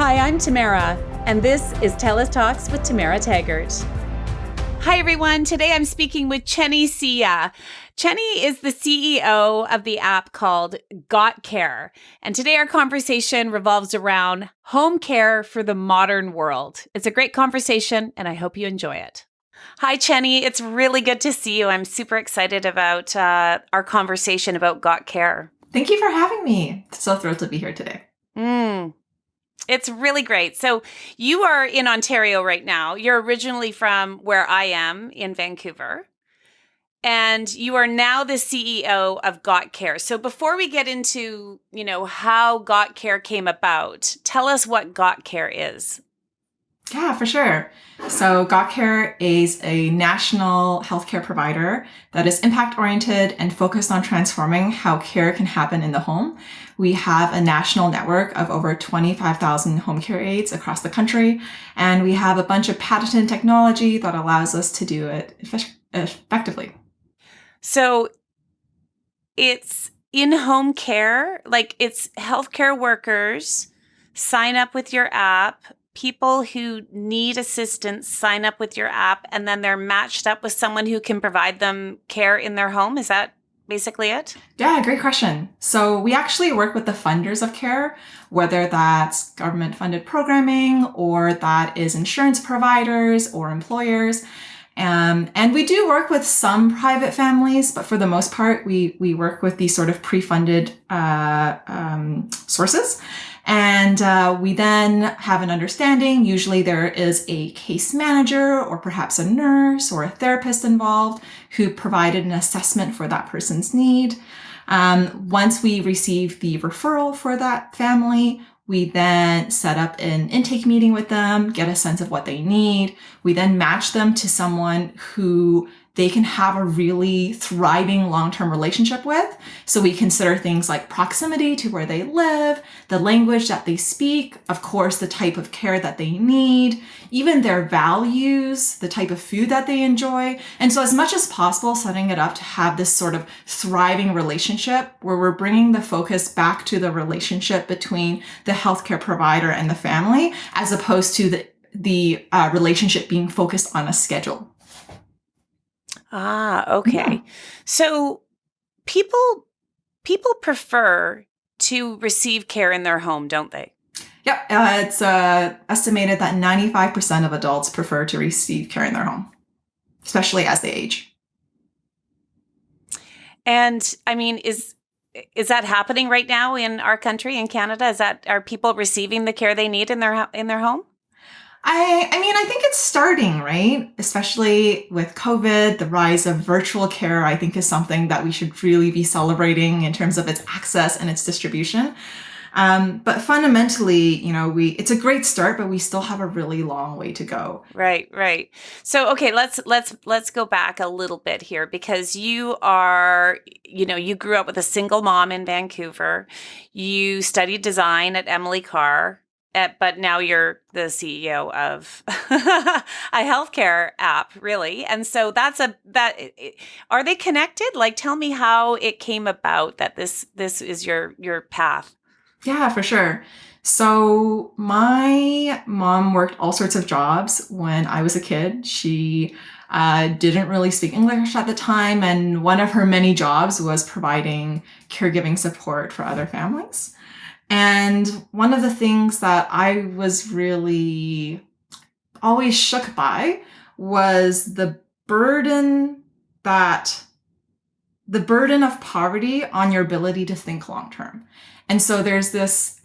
Hi, I'm Tamara, and this is TELUS Talks with Tamara Taggart. Hi, everyone. Today I'm speaking with Chenny Sia. Chenny is the CEO of the app called Got Care. And today our conversation revolves around home care for the modern world. It's a great conversation, and I hope you enjoy it. Hi, Chenny. It's really good to see you. I'm super excited about our conversation about Got Care. Thank you for having me. So thrilled to be here today. It's really great. So you are in Ontario right now. You're originally from where I am in Vancouver. And you are now the CEO of Got Care. So before we get into, how Got Care came about, tell us what Got Care is. Yeah, for sure. So Got Care is a national healthcare provider that is impact-oriented and focused on transforming how care can happen in the home. We have a national network of over 25,000 home care aides across the country, and we have a bunch of patented technology that allows us to do it effectively. So it's in-home care, like it's healthcare workers sign up with your app. People who need assistance sign up with your app, and then they're matched up with someone who can provide them care in their home. Is that basically it? Yeah, great question. So we actually work with the funders of care, whether that's government-funded programming or that is insurance providers or employers. And we do work with some private families, but for the most part, we work with these sort of pre-funded sources. And we then have an understanding. Usually there is a case manager or perhaps a nurse or a therapist involved who provided an assessment for that person's need. Once we receive the referral for that family, we then set up an intake meeting with them, get a sense of what they need. We then match them to someone who they can have a really thriving long-term relationship with. So we consider things like proximity to where they live, the language that they speak, of course, the type of care that they need, even their values, the type of food that they enjoy. And so as much as possible, setting it up to have this sort of thriving relationship where we're bringing the focus back to the relationship between the healthcare provider and the family, as opposed to the relationship being focused on a schedule. Okay. Yeah. So people prefer to receive care in their home, don't they? Yep. It's estimated that 95% of adults prefer to receive care in their home, especially as they age. And I mean, is that happening right now in our country, in Canada? Are people receiving the care they need in their home? I think it's starting, right? Especially with COVID, the rise of virtual care, I think is something that we should really be celebrating in terms of its access and its distribution. But fundamentally, it's a great start, but we still have a really long way to go. Right. So, okay, let's go back a little bit here because you grew up with a single mom in Vancouver. You studied design at Emily Carr. But now you're the CEO of a healthcare app, really. And so are they connected? Like, tell me how it came about that this is your path. Yeah, for sure. So my mom worked all sorts of jobs when I was a kid. She didn't really speak English at the time, and one of her many jobs was providing caregiving support for other families. And one of the things that I was really always shook by was the burden of poverty on your ability to think long term. And so there's this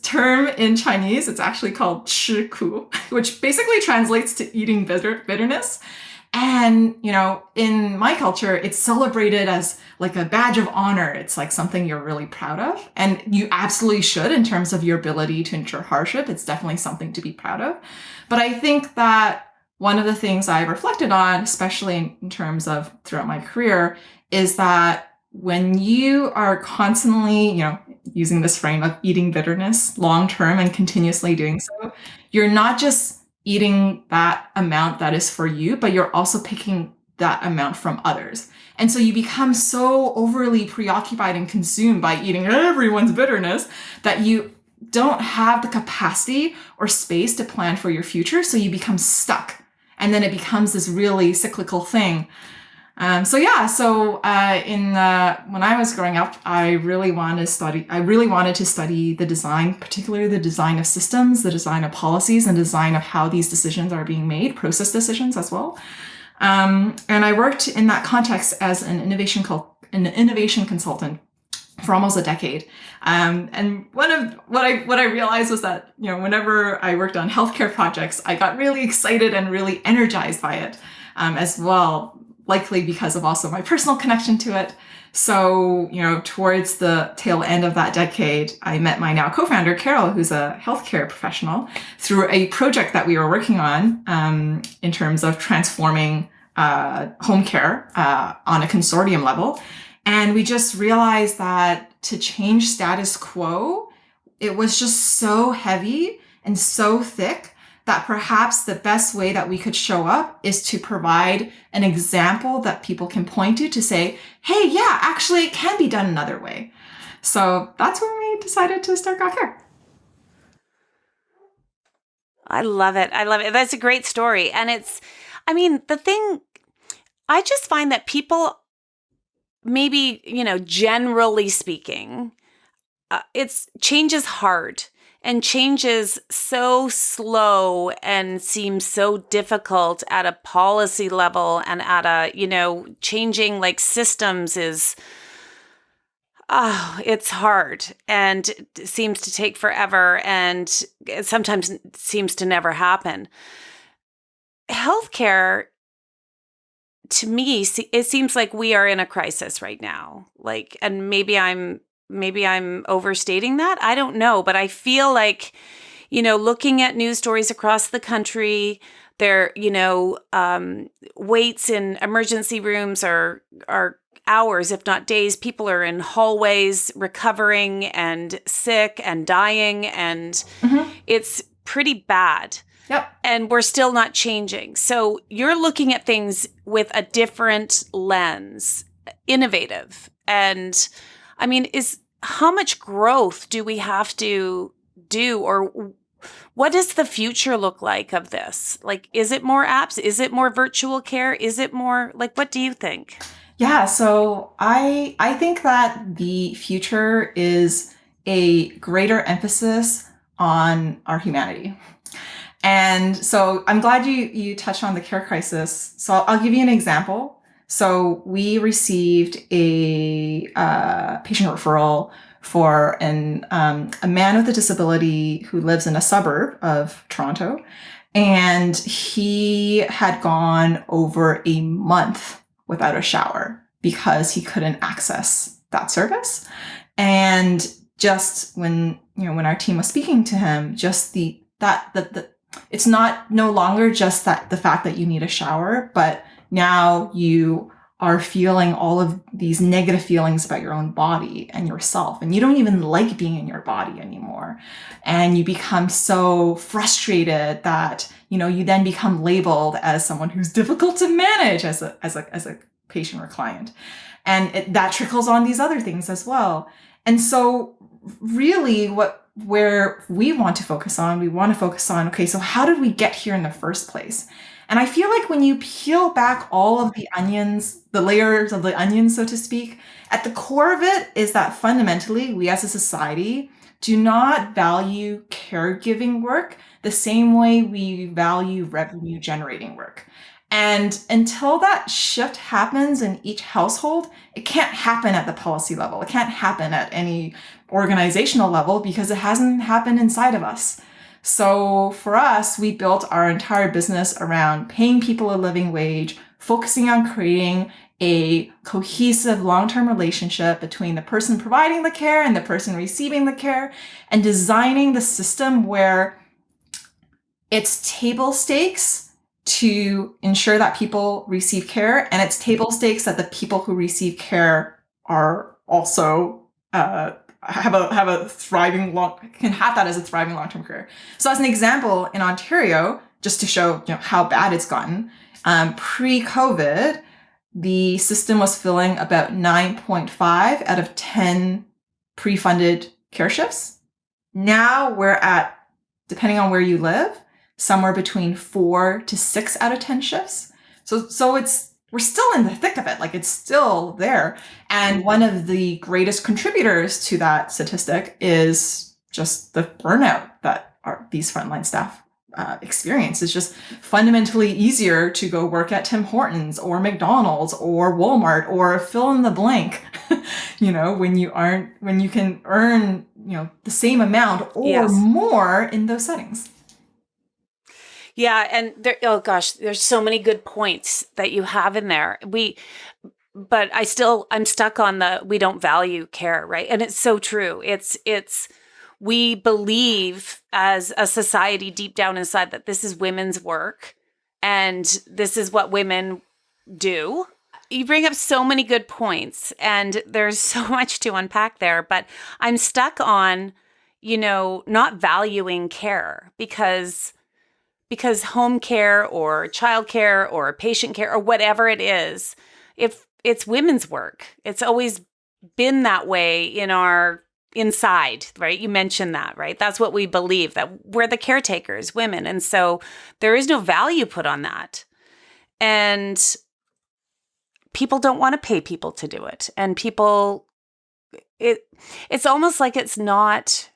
term in Chinese. It's actually called 吃苦, which basically translates to eating bitterness. And, in my culture, it's celebrated as like a badge of honor. It's like something you're really proud of. And you absolutely should in terms of your ability to endure hardship. It's definitely something to be proud of. But I think that one of the things I reflected on, especially in terms of throughout my career, is that when you are constantly, using this frame of eating bitterness long term and continuously doing so, you're not just eating that amount that is for you, but you're also picking that amount from others. And so you become so overly preoccupied and consumed by eating everyone's bitterness that you don't have the capacity or space to plan for your future. So you become stuck. And then it becomes this really cyclical thing. When I was growing up, I really wanted to study the design, particularly the design of systems, the design of policies, and design of how these decisions are being made, process decisions as well. And I worked in that context as an innovation consultant for almost a decade. And what I realized was that, whenever I worked on healthcare projects, I got really excited and really energized by it, as well, likely because of also my personal connection to it. So, towards the tail end of that decade, I met my now co-founder, Carol, who's a healthcare professional, through a project that we were working on, in terms of transforming home care on a consortium level. And we just realized that to change status quo, it was just so heavy and so thick that perhaps the best way that we could show up is to provide an example that people can point to say, hey, yeah, actually it can be done another way. So that's when we decided to start Got Care. I love it. That's a great story. And I just find that people, maybe, generally speaking, change is hard and change is so slow and seems so difficult at a policy level, and at a, changing like systems is, it's hard and it seems to take forever, and it sometimes seems to never happen. Healthcare, to me, it seems like we are in a crisis right now. And maybe I'm overstating that. I don't know, but I feel like, looking at news stories across the country, there, waits in emergency rooms are hours, if not days. People are in hallways recovering and sick and dying, and it's pretty bad. Yep. And we're still not changing. So you're looking at things with a different lens, innovative. And how much growth do we have to do, or what does the future look like of this? Is it more apps? Is it more virtual care? Is it more, what do you think? Yeah, so I think that the future is a greater emphasis on our humanity. And so I'm glad you touched on the care crisis. So I'll give you an example. So we received a patient referral for a man with a disability who lives in a suburb of Toronto. And he had gone over a month without a shower because he couldn't access that service. And just when our team was speaking to him, just it's no longer just the fact that you need a shower, but now you are feeling all of these negative feelings about your own body and yourself, and you don't even like being in your body anymore. And you become so frustrated that, you then become labeled as someone who's difficult to manage as a patient or client. And that trickles on these other things as well. And so really where we want to focus on, okay, so how did we get here in the first place? And I feel like when you peel back all of the onions, the layers of the onion, so to speak, at the core of it is that fundamentally we as a society do not value caregiving work the same way we value revenue generating work. And until that shift happens in each household, it can't happen at the policy level. It can't happen at any organizational level because it hasn't happened inside of us. So for us, we built our entire business around paying people a living wage, focusing on creating a cohesive long-term relationship between the person providing the care and the person receiving the care, and designing the system where it's table stakes to ensure that people receive care, and it's table stakes that the people who receive care are also have a thriving can have that as a thriving long-term career. So as an example, in Ontario, just to show how bad it's gotten, pre-COVID, the system was filling about 9.5 out of 10 pre-funded care shifts. Now we're at, depending on where you live, somewhere between 4 to 6 out of 10 shifts. So we're still in the thick of it. Like, it's still there. And one of the greatest contributors to that statistic is just the burnout that these frontline staff experience. It's just fundamentally easier to go work at Tim Hortons or McDonald's or Walmart or fill in the blank, when you can earn, the same amount or more in those settings. Yeah. And there's so many good points that you have in there. But I'm stuck on we don't value care, right? And it's so true. We believe as a society deep down inside that this is women's work and this is what women do. You bring up so many good points and there's so much to unpack there, but I'm stuck on, not valuing care because home care or child care or patient care or whatever it is, if it's women's work, it's always been that way in our inside, right? You mentioned that, right? That's what we believe, that we're the caretakers, women. And so there is no value put on that. And people don't want to pay people to do it. And it's almost like it's not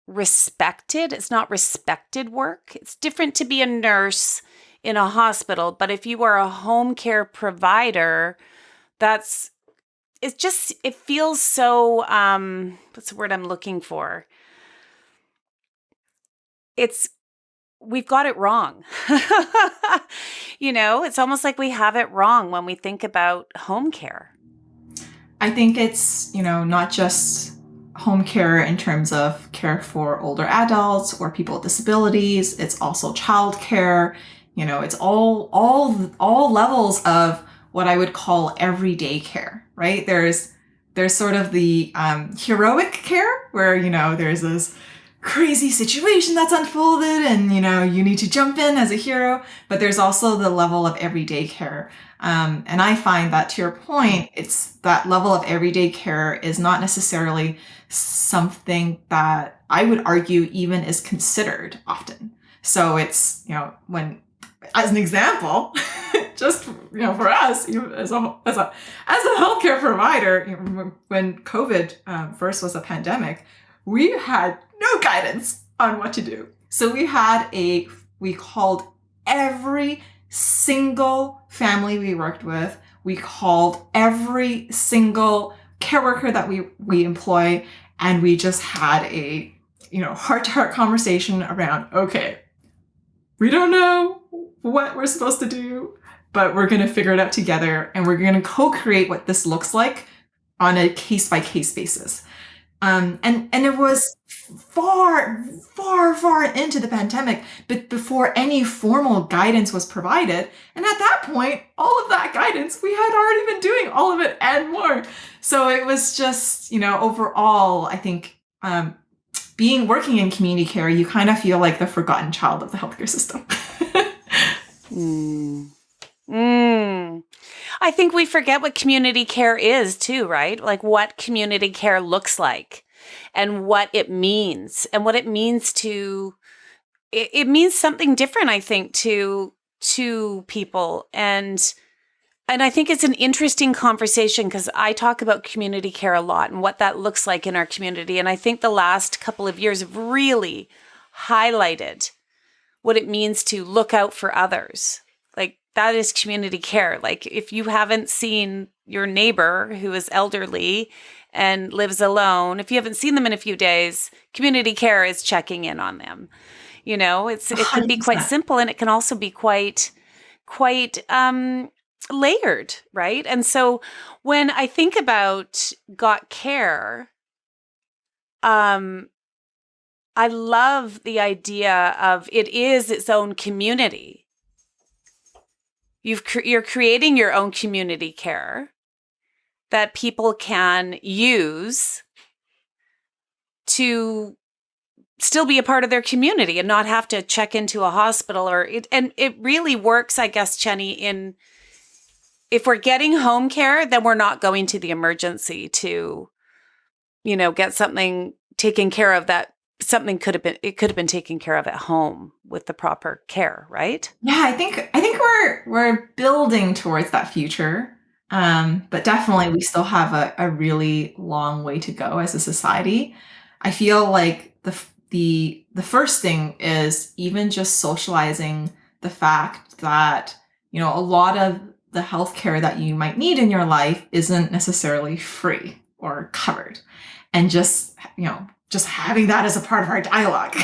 respected. It's not respected work. It's different to be a nurse in a hospital. But if you are a home care provider, it feels so, what's the word I'm looking for? We've got it wrong. It's almost like we have it wrong when we think about home care. I think it's, not just home care in terms of care for older adults or people with disabilities. It's also child care. It's all levels of what I would call everyday care, right? There's sort of the heroic care where, there's this crazy situation that's unfolded and, you need to jump in as a hero. But there's also the level of everyday care. And I find that, to your point, it's that level of everyday care is not necessarily something that I would argue even is considered often. So it's, when, as an example, just, for us, as a healthcare provider, when COVID first was a pandemic, we had no guidance on what to do. So we called every single family we worked with. We called every single care worker that we employ, and we just had a, heart-to-heart conversation around, okay, we don't know what we're supposed to do, but we're going to figure it out together, and we're going to co-create what this looks like on a case-by-case basis. And it was far, far, far into the pandemic, but before any formal guidance was provided. And at that point, all of that guidance, we had already been doing all of it and more. So it was just, overall, I think, working in community care, you kind of feel like the forgotten child of the healthcare system. I think we forget what community care is too, right? Like what community care looks like and what it means and what it means it means something different, I think, to people. And I think it's an interesting conversation because I talk about community care a lot and what that looks like in our community. And I think the last couple of years have really highlighted what it means to look out for others. Like that is community care. Like if you haven't seen your neighbor who is elderly and lives alone, if you haven't seen them in a few days, community care is checking in on them. It can be quite simple, and it can also be quite layered, right? And so when I think about Got Care, I love the idea of it is its own community. You're creating your own community care that people can use to still be a part of their community and not have to check into a hospital and it really works, I guess, Jenny, if we're getting home care, then we're not going to the emergency to, get something taken care of that something it could have been taken care of at home with the proper care, right? Yeah, I think we're building towards that future. But definitely we still have a really long way to go as a society. I feel like the first thing is even just socializing the fact that, a lot of the healthcare that you might need in your life isn't necessarily free or covered. And just having that as a part of our dialogue.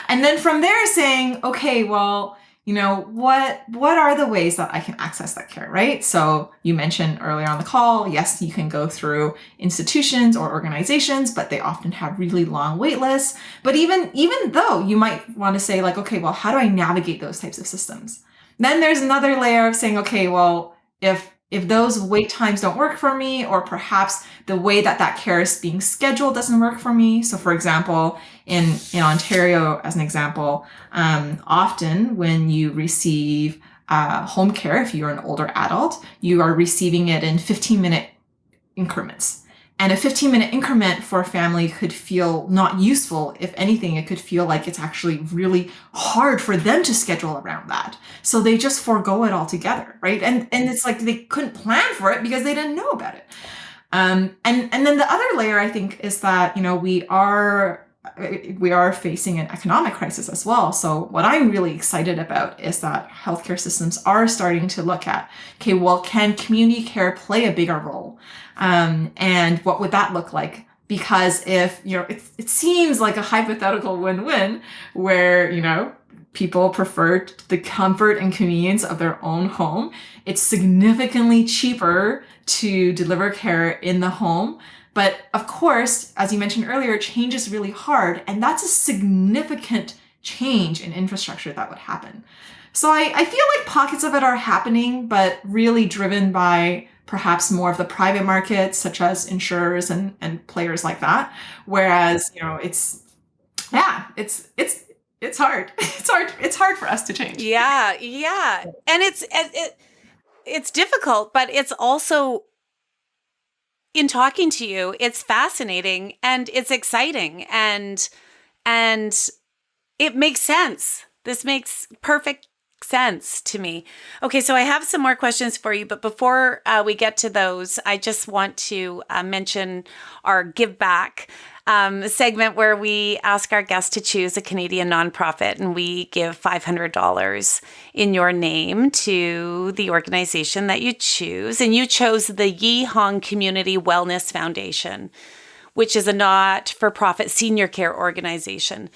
And then from there saying, okay, well, what are the ways that I can access that care, right? So you mentioned earlier on the call, yes, you can go through institutions or organizations, but they often have really long wait lists. But even though you might want to say like, okay, well, how do I navigate those types of systems? Then there's another layer of saying, okay, well, if those wait times don't work for me, or perhaps the way that care is being scheduled doesn't work for me. So for example, in Ontario, as an example, often when you receive home care, if you're an older adult, you are receiving it in 15-minute increments. And a 15-minute increment for a family could feel not useful. If anything, it could feel like it's actually really hard for them to schedule around that. So they just forego it altogether, right? And it's like they couldn't plan for it because they didn't know about it. And then the other layer, I think, is that, we are facing an economic crisis as well. So what I'm really excited about is that healthcare systems are starting to look at, okay, well, can community care play a bigger role? And what would that look like? Because if, it seems like a hypothetical win-win where, people prefer the comfort and convenience of their own home. It's significantly cheaper to deliver care in the home. But of course, as you mentioned earlier, change is really hard. And that's a significant change in infrastructure that would happen. So I feel like pockets of it are happening, but really driven by perhaps more of the private markets, such as insurers and players like that. Whereas, it's hard. It's hard for us to change. Yeah. And it's difficult, but it's also, in talking to you, it's fascinating and it's exciting and it makes sense. This makes perfect sense to me. Okay, so I have some more questions for you, but before we get to those, I just want to mention our Give Back segment where we ask our guests to choose a Canadian nonprofit, and we give $500 in your name to the organization that you choose. And you chose the Yi Hong Community Wellness Foundation, which is a not-for-profit senior care organization.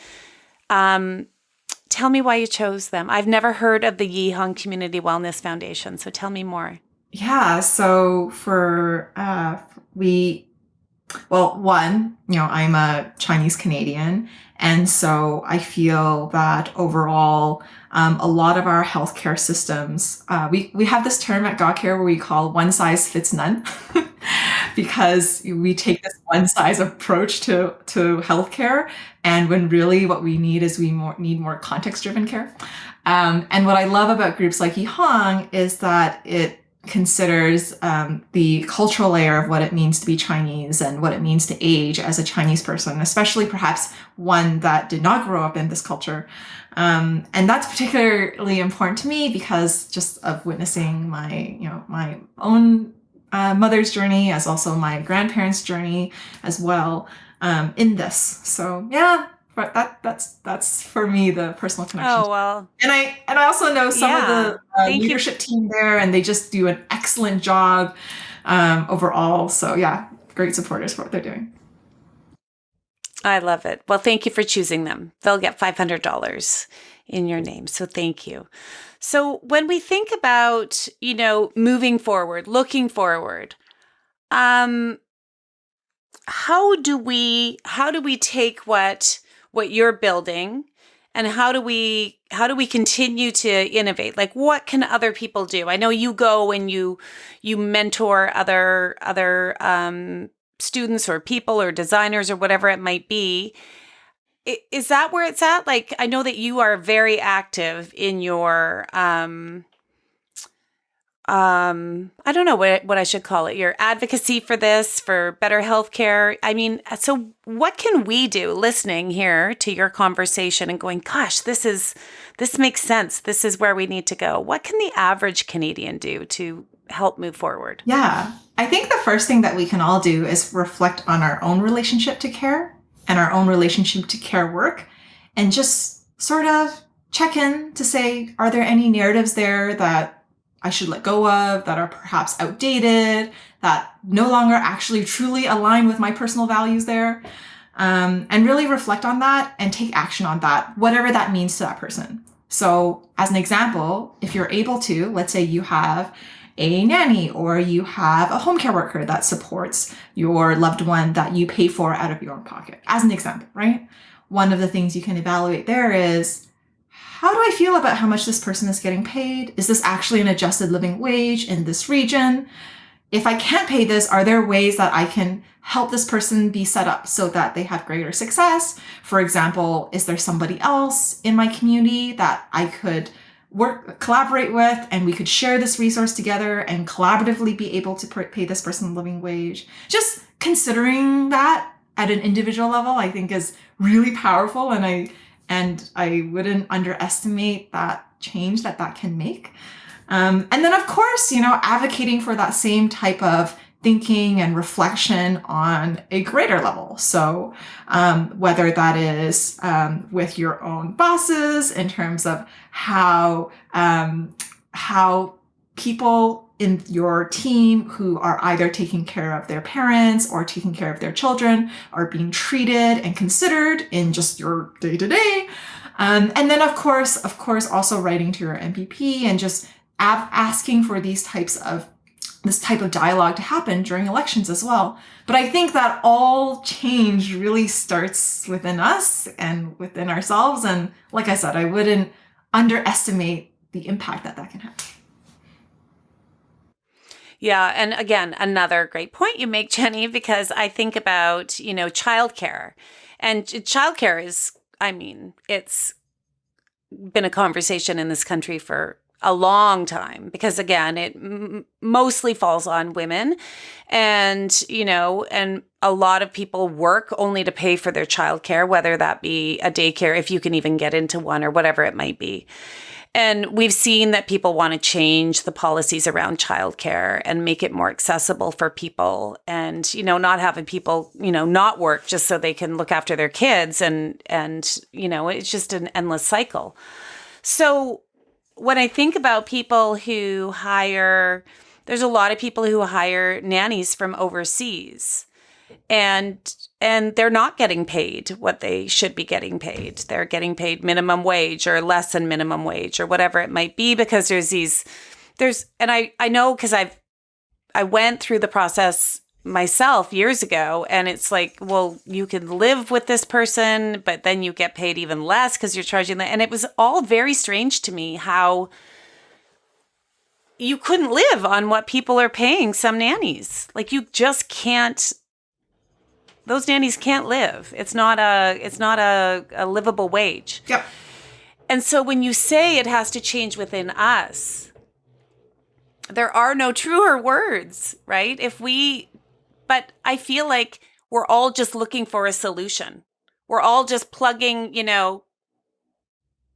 Tell me why you chose them. I've never heard of the Yi Hong Community Wellness Foundation, so tell me more. Yeah, so one, I'm a Chinese Canadian, and so I feel that overall, a lot of our healthcare systems, we have this term at GawCare where we call one size fits none, because we take this one size approach to healthcare, and when really what we need is need more context driven care. And what I love about groups like Yi Hong is that it considers the cultural layer of what it means to be Chinese and what it means to age as a Chinese person, especially perhaps one that did not grow up in this culture. And that's particularly important to me because just of witnessing my own mother's journey, as also my grandparents' journey as well, in this. So yeah. But that's for me the personal connection. Oh well, and I also know some of the leadership team there, and they just do an excellent job overall. So yeah, great supporters for what they're doing. I love it. Well, thank you for choosing them. They'll get $500 in your name. So thank you. So when we think about moving forward, looking forward, how do we take what you're building, and how do we continue to innovate? Like, what can other people do? I know you go and you mentor other students or people or designers or whatever it might be. Is that where it's at? Like, I know that you are very active in your I don't know what I should call it, your advocacy for this, for better healthcare. I mean, so what can we do listening here to your conversation and going, gosh, this makes sense. This is where we need to go. What can the average Canadian do to help move forward? Yeah. I think the first thing that we can all do is reflect on our own relationship to care and our own relationship to care work, and just sort of check in to say, are there any narratives there that I should let go of, that are perhaps outdated, that no longer actually truly align with my personal values there? And really reflect on that and take action on that, whatever that means to that person. So as an example, if you're able to, let's say you have a nanny or you have a home care worker that supports your loved one that you pay for out of your own pocket, as an example, right? One of the things you can evaluate there is, how do I feel about how much this person is getting paid? Is this actually an adjusted living wage in this region? If I can't pay this, are there ways that I can help this person be set up so that they have greater success? For example, is there somebody else in my community that I could collaborate with, and we could share this resource together and collaboratively be able to pay this person a living wage? Just considering that at an individual level, I think is really powerful. And I wouldn't underestimate that change that can make. And then, of course, advocating for that same type of thinking and reflection on a greater level. So whether that is with your own bosses in terms of how people in your team who are either taking care of their parents or taking care of their children are being treated and considered in just your day-to-day. And then, of course, also writing to your MPP and just asking for this type of dialogue to happen during elections as well. But I think that all change really starts within us and within ourselves. And like I said, I wouldn't underestimate the impact that can have. Yeah. And again, another great point you make, Jenny, because I think about, childcare. And childcare is, it's been a conversation in this country for a long time because, again, it mostly falls on women. And, and a lot of people work only to pay for their childcare, whether that be a daycare, if you can even get into one, or whatever it might be. And we've seen that people want to change the policies around childcare and make it more accessible for people, and, not having people, not work just so they can look after their kids. And it's just an endless cycle. So when I think about people who there's a lot of people who hire nannies from overseas, and they're not getting paid what they should be getting paid. They're getting paid minimum wage or less than minimum wage or whatever it might be, because and I know, because I went through the process myself years ago, and it's like, well, you can live with this person, but then you get paid even less because you're charging them. And it was all very strange to me how you couldn't live on what people are paying some nannies. Like, you just can't. Those nannies can't live. It's not a livable wage. Yep. And so when you say it has to change within us, there are no truer words, right? But I feel like we're all just looking for a solution. We're all just plugging,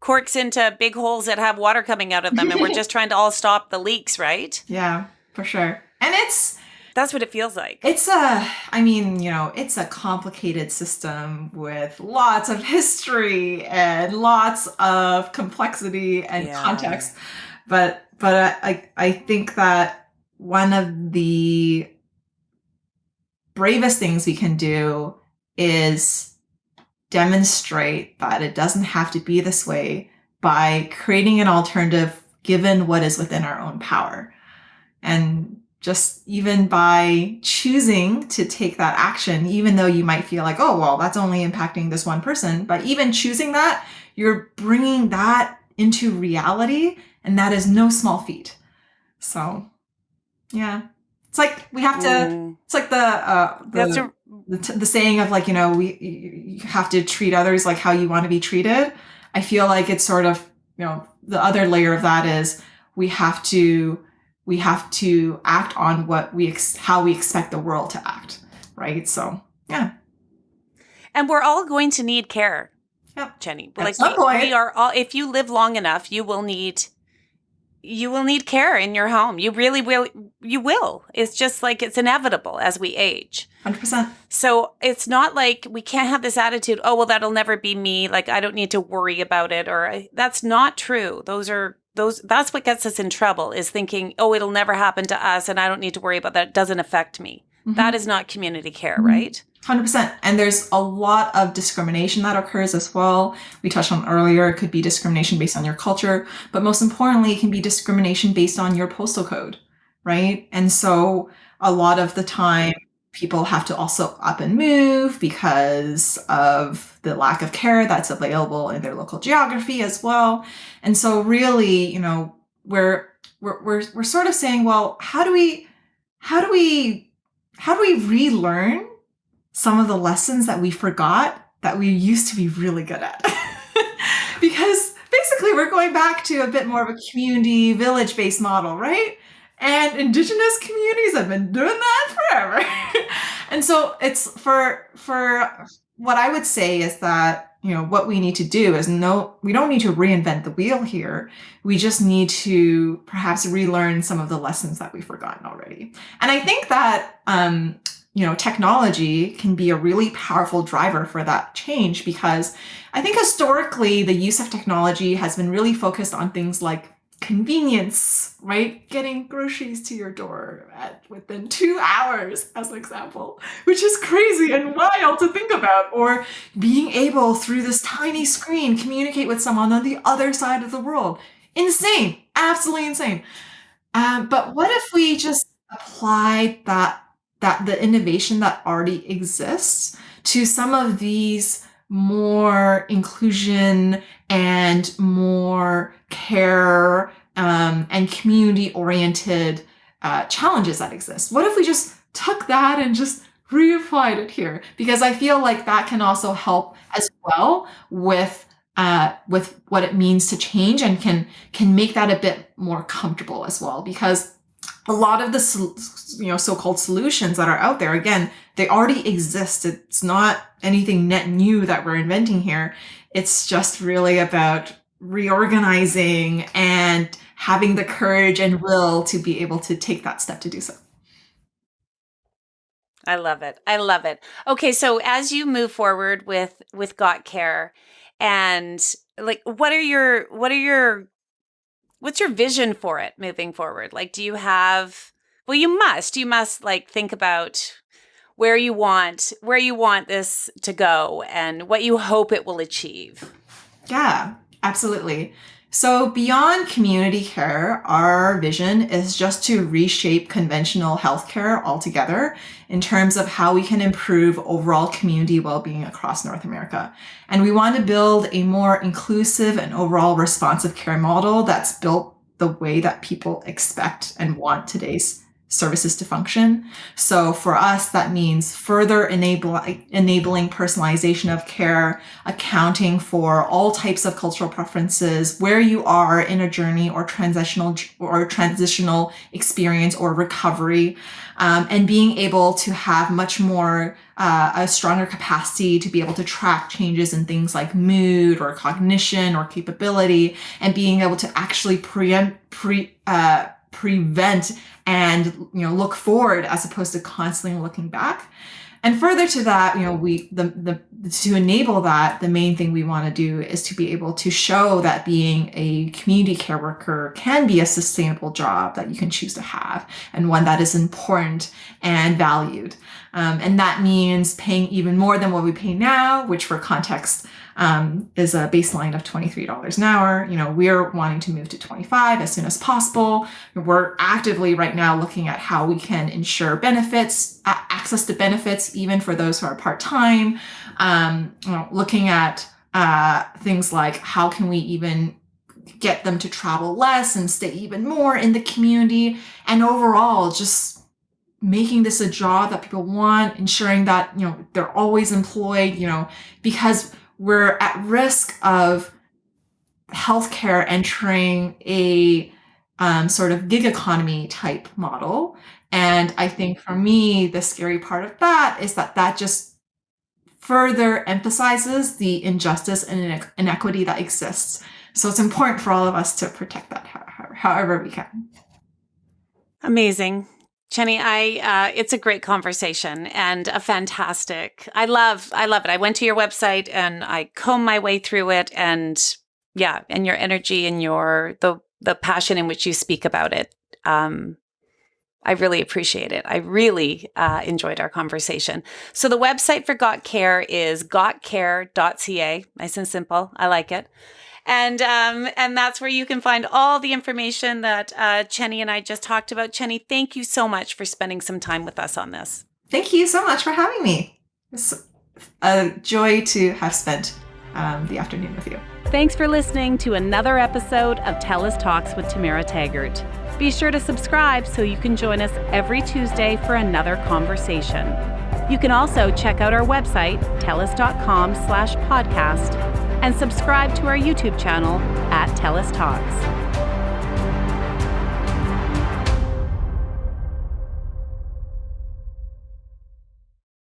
corks into big holes that have water coming out of them, and we're just trying to all stop the leaks, right? Yeah, for sure. And that's what it feels like. It's a complicated system with lots of history and lots of complexity and context. But I think that one of the bravest things we can do is demonstrate that it doesn't have to be this way by creating an alternative given what is within our own power. And just even by choosing to take that action, even though you might feel like, oh, well, that's only impacting this one person, but even choosing that, you're bringing that into reality, and that is no small feat. So, yeah, it's like we have to. It's like the saying of, like, you have to treat others like how you want to be treated. I feel like it's sort of, the other layer of that is we have to we have to act on what how we expect the world to act, right? So yeah. And we're all going to need care, Yep. Jenny. At Like some point. we are all. If you live long enough, you will need care in your home. You really will. You will. It's just like it's inevitable as we age. 100%. So it's not like we can't have this attitude, oh, well, that'll never be me. Like, I don't need to worry about it. Or that's not true. That's what gets us in trouble, is thinking, oh, it'll never happen to us and I don't need to worry about that. It doesn't affect me. Mm-hmm. That is not community care, right? 100%. And there's a lot of discrimination that occurs as well. We touched on earlier, it could be discrimination based on your culture, but most importantly, it can be discrimination based on your postal code, right? And so a lot of the time, people have to also up and move because of the lack of care that's available in their local geography as well. And so really, you know, we're sort of saying, well, how do we relearn some of the lessons that we forgot that we used to be really good at? Because basically we're going back to a bit more of a community village-based model, right? And Indigenous communities have been doing that forever. And so it's for what I would say is that, you know, what we need to do is we don't need to reinvent the wheel here. We just need to perhaps relearn some of the lessons that we've forgotten already. And I think that, you know, technology can be a really powerful driver for that change, because I think historically the use of technology has been really focused on things like convenience, right? Getting groceries to your door within 2 hours, as an example, which is crazy and wild to think about. Or being able, through this tiny screen, communicate with someone on the other side of the world. Insane, absolutely insane. But what if we just apply that the innovation that already exists to some of these more inclusion and more care and community-oriented challenges that exist? What if we just took that and just reapplied it here? Because I feel like that can also help as well with what it means to change, and can make that a bit more comfortable as well. Because a lot of the so-called solutions that are out there, again, they already exist. It's not anything net new that we're inventing here. It's just really about reorganizing and having the courage and will to be able to take that step to do so. I love it. I love it. Okay, so as you move forward with Got Care, and like, what's your vision for it moving forward? Like, do you have, well, you must like think about where you want this to go and what you hope it will achieve. Yeah, absolutely. So beyond community care, our vision is just to reshape conventional healthcare altogether in terms of how we can improve overall community well-being across North America. And we want to build a more inclusive and overall responsive care model that's built the way that people expect and want today's services to function. So for us, that means further enabling personalization of care, accounting for all types of cultural preferences, where you are in a journey or transitional experience or recovery, and being able to have much more a stronger capacity to be able to track changes in things like mood or cognition or capability, and being able to actually prevent and look forward as opposed to constantly looking back. And further to that, to enable that, the main thing we want to do is to be able to show that being a community care worker can be a sustainable job that you can choose to have, and one that is important and valued. And that means paying even more than what we pay now, which for context is a baseline of $23 an hour. We're wanting to move to 25 as soon as possible. We're actively right now looking at how we can ensure benefits, access to benefits, even for those who are part-time. Looking at things like how can we even get them to travel less and stay even more in the community, and overall just making this a job that people want, ensuring that they're always employed, because we're at risk of healthcare entering a sort of gig economy type model. And I think for me, the scary part of that is that just further emphasizes the injustice and inequity that exists. So it's important for all of us to protect that however we can. Amazing. Jenny, it's a great conversation and a fantastic. I love it. I went to your website and I combed my way through it, and and your energy and the passion in which you speak about it. I really appreciate it. I really enjoyed our conversation. So the website for Got Care is gotcare.ca. Nice and simple. I like it. And that's where you can find all the information that Chenny and I just talked about. Chenny, thank you so much for spending some time with us on this. Thank you so much for having me. It's a joy to have spent the afternoon with you. Thanks for listening to another episode of TELUS Talks with Tamara Taggart. Be sure to subscribe so you can join us every Tuesday for another conversation. You can also check out our website, telus.com/podcast, and subscribe to our YouTube channel at TELUS Talks.